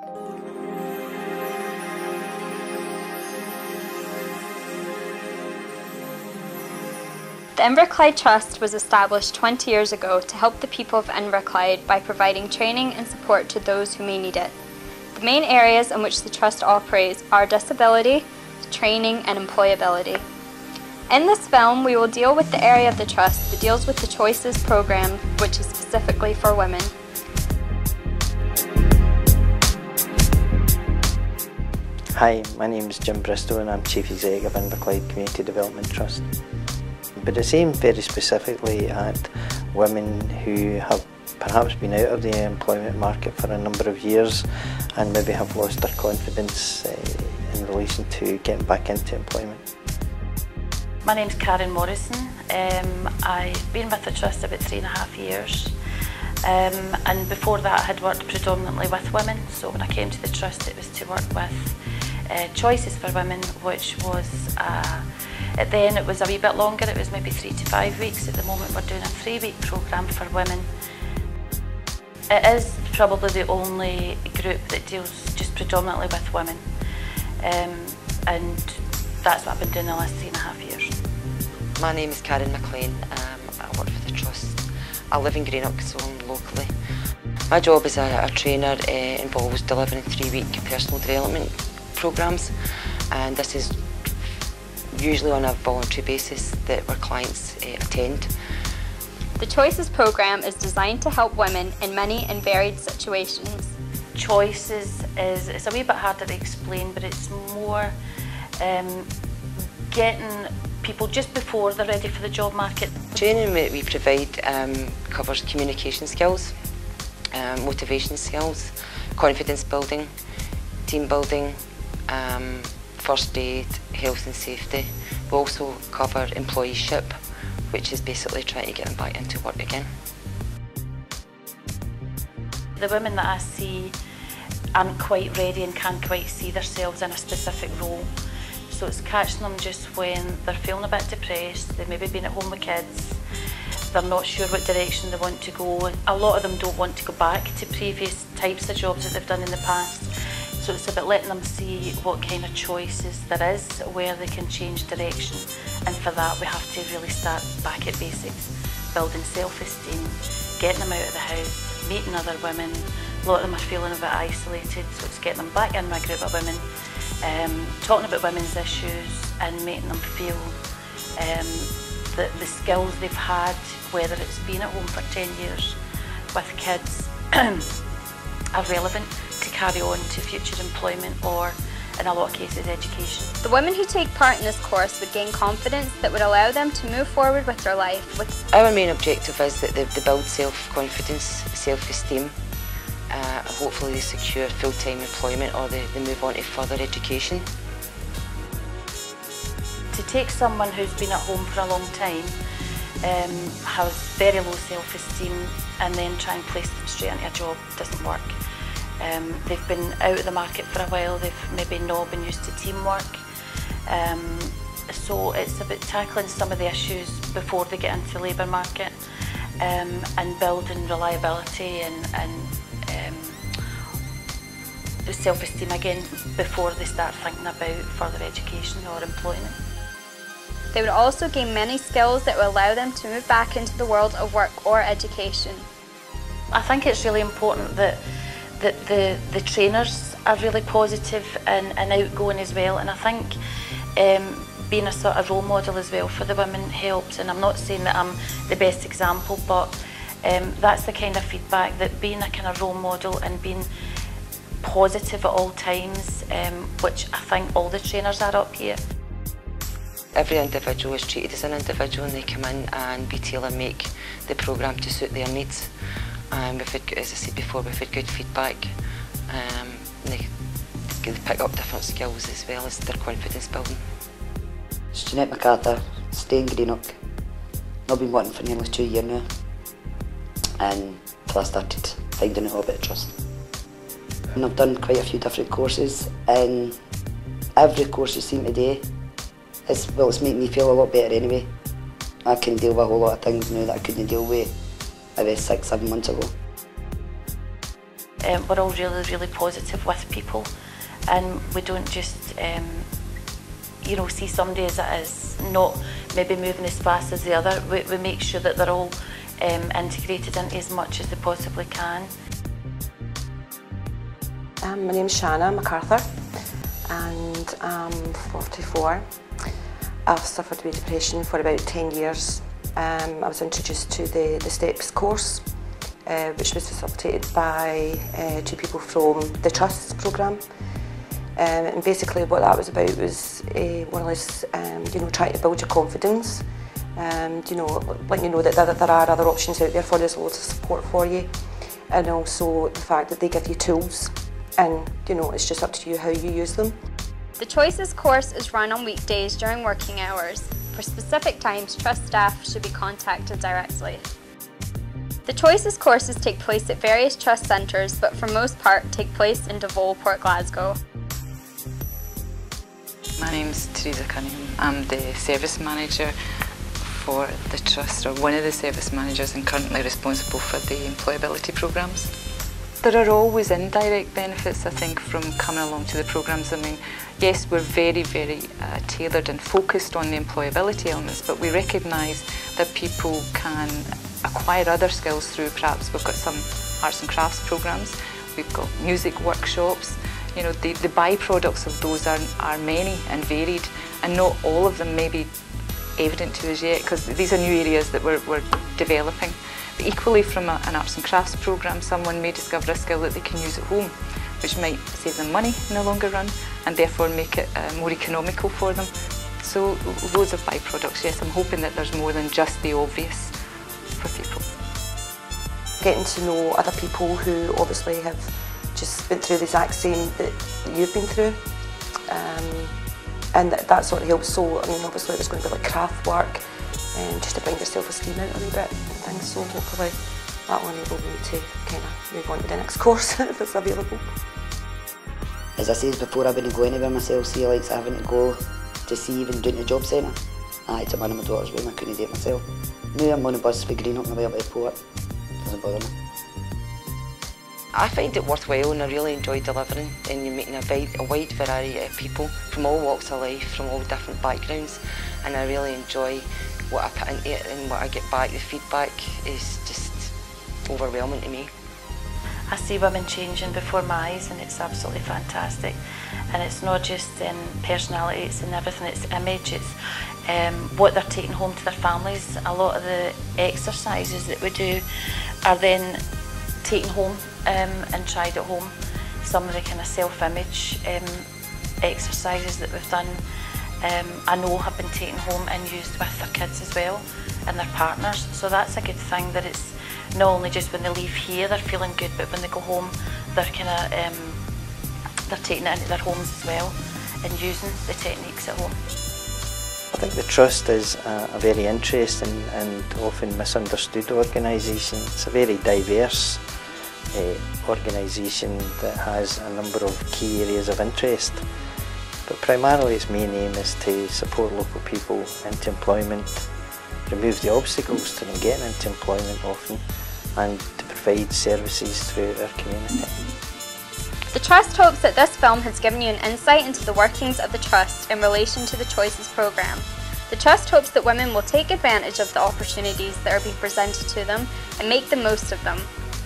The Inverclyde Trust was established 20 years ago to help the people of Inverclyde by providing training and support to those who may need it. The main areas in which the Trust operates are disability, training and employability. In this film we will deal with the area of the Trust that deals with the Choices programme, which is specifically for women. Hi, my name is Jim Bristow and I'm Chief Executive of Inverclyde Community Development Trust. But it's aimed very specifically at women who have perhaps been out of the employment market for a number of years and maybe have lost their confidence in relation to getting back into employment. My name's Karen Morrison. I've been with the Trust about 3.5 years. And before that I had worked predominantly with women, so when I came to the Trust it was to work with Choices for Women, which was at the end it was a wee bit longer, it was maybe 3 to 5 weeks. At the moment we're doing a 3-week programme for women. It is probably the only group that deals just predominantly with women, and that's what I've been doing the last 3.5 years. My name is Karen Macleod. I work for the Trust. I live in Greenock, so I'm locally. My job as a trainer involves delivering 3-week personal development programmes, and this is usually on a voluntary basis that our clients attend. The Choices programme is designed to help women in many and varied situations. Choices it's a wee bit harder to explain, but it's more getting people just before they're ready for the job market. Training that we provide covers communication skills, motivation skills, confidence building, team building, first aid, health and safety. We also cover employeeship, which is basically trying to get them back into work again. The women that I see aren't quite ready and can't quite see themselves in a specific role. So it's catching them just when they're feeling a bit depressed, they've maybe been at home with kids, they're not sure what direction they want to go. A lot of them don't want to go back to previous types of jobs that they've done in the past. So it's about letting them see what kind of choices there is, where they can change direction. And for that we have to really start back at basics, building self-esteem, getting them out of the house, meeting other women. A lot of them are feeling a bit isolated, so it's getting them back in with a group of women, talking about women's issues and making them feel that the skills they've had, whether it's been at home for 10 years with kids, are relevant to carry on to future employment or, in a lot of cases, education. The women who take part in this course would gain confidence that would allow them to move forward with their life. Our main objective is that they build self-confidence, self-esteem. Hopefully they secure full-time employment or they move on to further education. To take someone who's been at home for a long time, has very low self-esteem, and then try and place them straight into a job doesn't work. They've been out of the market for a while, they've maybe not been used to teamwork. So it's about tackling some of the issues before they get into the labour market, and building reliability and self-esteem again before they start thinking about further education or employment. They would also gain many skills that will allow them to move back into the world of work or education. I think it's really important that the trainers are really positive and outgoing as well, and I think being a sort of role model as well for the women helps. And I'm not saying that I'm the best example, but that's the kind of feedback, that being a kind of role model and being positive at all times, which I think all the trainers are up here. Every individual is treated as an individual, and they come in and we tailor-make the programme to suit their needs. We've had, as I said before, we've had good feedback. They pick up different skills as well as their confidence building. It's Jeanette MacArthur, stay in Greenock. I've been working for nearly 2 years now, and until I started finding out about the Trust. And I've done quite a few different courses, and every course you seem to do, it's made me feel a lot better anyway. I can deal with a whole lot of things now that I couldn't deal with maybe 6-7 months ago. we're all really, really positive with people, and we don't just you know, see somebody as not maybe moving as fast as the other. We make sure that they're all integrated into as much as they possibly can. My name's Shanna MacArthur and I'm 44. I've suffered with depression for about 10 years. I was introduced to the STEPS course, which was facilitated by 2 people from the Trust's programme. And basically what that was about was more or less you know, trying to build your confidence, you know, letting you know that there are other options out there for you, there's loads of support for you, and also the fact that they give you tools and, you know, it's just up to you how you use them. The Choices course is run on weekdays during working hours. For specific times, Trust staff should be contacted directly. The Choices courses take place at various Trust centres, but for most part take place in Devole, Port Glasgow. My name's Teresa Cunningham. I'm the service manager for the Trust, or one of the service managers, and currently responsible for the employability programmes. There are always indirect benefits, I think, from coming along to the programmes. I mean, yes, we're very, very tailored and focused on the employability elements, but we recognise that people can acquire other skills through, perhaps we've got some arts and crafts programmes, we've got music workshops. You know, the byproducts of those are many and varied, and not all of them may be evident to us yet, because these are new areas that we're developing. But equally, from an arts and crafts programme, someone may discover a skill that they can use at home, which might save them money in the longer run and therefore make it more economical for them. So loads of byproducts, yes. I'm hoping that there's more than just the obvious for people. Getting to know other people who obviously have just been through the exact same that you've been through, and that sort of helps. So I mean, obviously there's going to be like craft work, just to bring your self-esteem out a wee bit and things, so hopefully that will enable me to kind of move on to the next course if it's available. As I said before, I wouldn't go anywhere myself, see, like having to go to see even doing the job centre. I took one of my daughters with me, I couldn't do it myself. Now I'm on a bus for Greenock on the way up to the port, doesn't bother me. I find it worthwhile, and I really enjoy delivering, and you're meeting a wide variety of people from all walks of life, from all different backgrounds, and I really enjoy what I put into it and what I get back. The feedback is just overwhelming to me. I see women changing before my eyes, and it's absolutely fantastic. And it's not just in personality, it's in everything, it's image, it's what they're taking home to their families. A lot of the exercises that we do are then taken home and tried at home. Some of the kind of self-image exercises that we've done I know have been taken home and used with their kids as well and their partners. So that's a good thing, that it's not only just when they leave here they're feeling good, but when they go home they're kind of they're taking it into their homes as well and using the techniques at home. I think the Trust is a very interesting and often misunderstood organisation. It's a very diverse organisation that has a number of key areas of interest, but primarily its main aim is to support local people into employment, remove the obstacles to them getting into employment often, and to provide services throughout our community. The Trust hopes that this film has given you an insight into the workings of the Trust in relation to the Choices programme. The Trust hopes that women will take advantage of the opportunities that are being presented to them and make the most of them.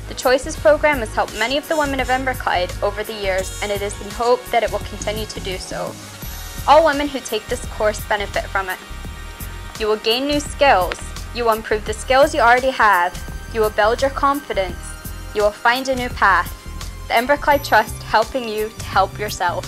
The Choices programme has helped many of the women of Inverclyde over the years, and it is the hope that it will continue to do so. All women who take this course benefit from it. You will gain new skills, you will improve the skills you already have, you will build your confidence, you will find a new path. The Inverclyde Trust helping you to help yourself.